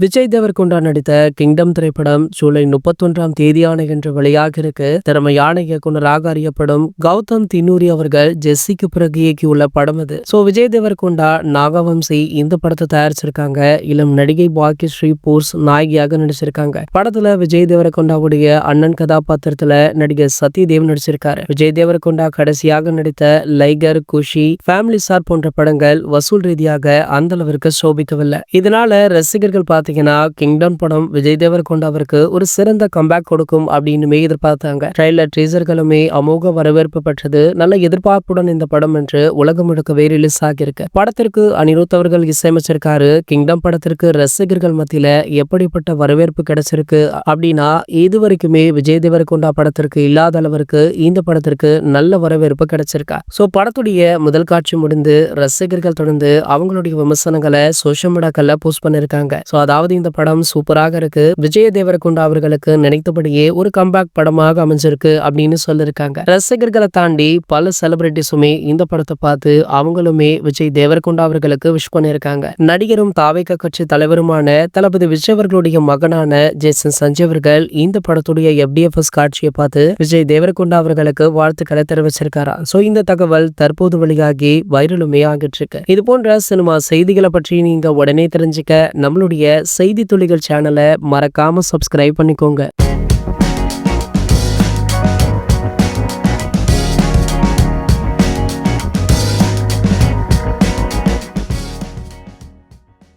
விஜய் தேவர்கொண்டா நடித்த கிங்டம் திரைப்படம் ஜூலை 31ஆம் தேதியான என்று வெளியாக இருக்கு. திறமையான இயக்குனராக அறியப்படும் கௌதம் தின்னூரி அவர்கள் ஜெஸ்ஸிக்கு பிறகு இயக்கியுள்ள படம் இது. விஜய் தேவர்கொண்டா, நாகவம்சி இந்த படத்தை தயாரிச்சிருக்காங்க. இளம் நடிகை பாக்கியஸ்ரீ போர்ஸ் நாயகியாக நடிச்சிருக்காங்க. படத்துல விஜய் தேவர்கொண்டாவுடைய அண்ணன் கதாபாத்திரத்துல நடிகர் சத்யதேவ் நடிச்சிருக்காரு. விஜய் தேவர்கொண்டா கடைசியாக நடித்த லைகர், குஷி, ஃபேமிலி ஸ்டார் போன்ற படங்கள் வசூல் ரீதியாக அந்த அளவிற்கு சோபிக்கவில்லை. இதனால ரசிகர்கள் கிங்டம் படம் விஜய் தேவர்கொண்டாவிற்கு ஒரு சிறந்த கம்பேக் கொடுக்கும் அப்படின்னு எதிர்பார்த்தாங்க. ட்ரெய்லர், டீசர்களுமே அமோக வரவேற்பு பெற்றது. நல்ல எதிர்பார்ப்புடன் இந்த படம் என்று உலகம் முழுக்கவே ரிலீஸ் ஆகியிருக்கு. படத்திற்கு அனிருத் அவர்கள் இசையமைச்சிருக்காரு. கிங்டம் படத்திற்கு ரசிகர்கள் மத்தியில எப்படிப்பட்ட வரவேற்பு கிடைச்சிருக்கு அப்படின்னா, இதுவரைக்குமே விஜய் தேவர்கொண்டா படத்திற்கு இல்லாத அளவிற்கு இந்த படத்திற்கு நல்ல வரவேற்பு கிடைச்சிருக்கா. படத்துடைய முதல் காட்சி முடிந்து ரசிகர்கள் தொடர்ந்து அவங்களுடைய விமர்சனங்களை சோஷியல் மீடியாக்கள்ல போஸ்ட் பண்ணிருக்காங்க. அதாவது இந்த படம் சூப்பராக இருக்கு, விஜய் தேவர்கொண்டா அவர்களுக்கு நினைத்தபடியே ஒரு கம்பேக் படமாக அமைஞ்சிருக்கு அப்படின்னு சொல்லிருக்காங்க. ரசிகர்களை தாண்டி பல செலிபிரிட்டிஸுமே இந்த படத்தை பார்த்து அவங்களுமே விஜய் தேவர்கொண்டா அவர்களுக்கு விஷ் பண்ணிருக்காங்க. நடிகரும் தாவேகா கட்சி தலைவருமான தளபதி விஜய் அவர்களுடைய மகனான ஜேசன் சஞ்சய் அவர்கள் இந்த படத்துடைய FDFS காட்சியை பார்த்து விஜய் தேவர்கொண்டா அவர்களுக்கு வாழ்த்துக்களை தெரிவிச்சிருக்காரா. இந்த தகவல் தற்போது வெளியாகி வைரலுமே ஆகிட்டு இருக்கு. இது போன்ற சினிமா செய்திகளை பற்றி நீங்க உடனே தெரிஞ்சுக்க நம்மளுடைய செய்தி துளிகள் சேனலை மறக்காம சப்ஸ்கிரைப் பண்ணிக்கோங்க.